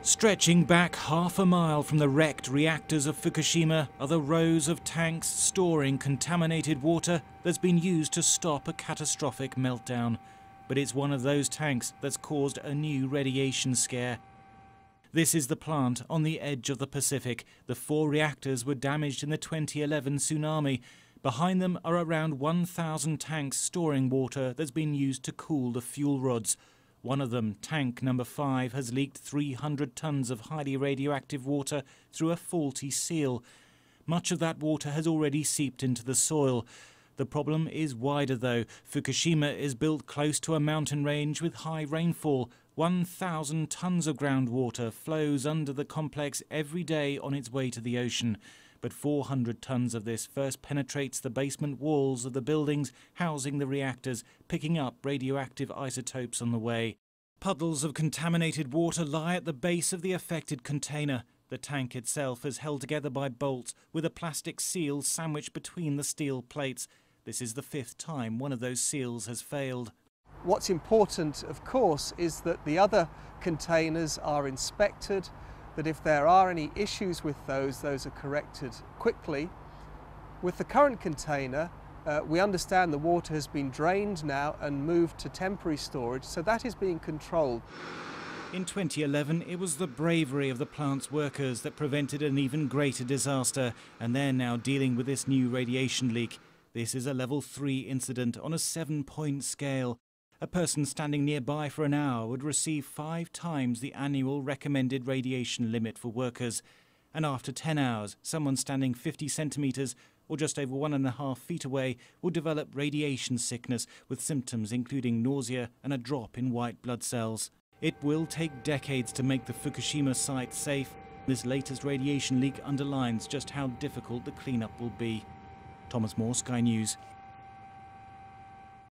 Stretching back half a mile from the wrecked reactors of Fukushima are the rows of tanks storing contaminated water that's been used to stop a catastrophic meltdown. But it's one of those tanks that's caused a new radiation scare. This is the plant on the edge of the Pacific. The 4 reactors were damaged in the 2011 tsunami. Behind them are around 1,000 tanks storing water that's been used to cool the fuel rods. One of them, tank number 5, has leaked 300 tons of highly radioactive water through a faulty seal. Much of that water has already seeped into the soil. The problem is wider though. Fukushima is built close to a mountain range with high rainfall. 1,000 tons of groundwater flows under the complex every day on its way to the ocean. But 400 tons of this first penetrates the basement walls of the buildings housing the reactors, picking up radioactive isotopes on the way. Puddles of contaminated water lie at the base of the affected container. The tank itself is held together by bolts with a plastic seal sandwiched between the steel plates. This is the 5th time one of those seals has failed. What's important, of course, is that the other containers are inspected, that if there are any issues with those are corrected quickly. With the current container, we understand the water has been drained now and moved to temporary storage, so that is being controlled. In 2011, it was the bravery of the plant's workers that prevented an even greater disaster, and they're now dealing with this new radiation leak. This is a level 3 incident on a 7-point scale. A person standing nearby for an hour would receive 5 times the annual recommended radiation limit for workers. And after 10 hours, someone standing 50 centimetres or just over 1.5 feet away will develop radiation sickness with symptoms including nausea and a drop in white blood cells. It will take decades to make the Fukushima site safe. This latest radiation leak underlines just how difficult the cleanup will be. Thomas Moore, Sky News.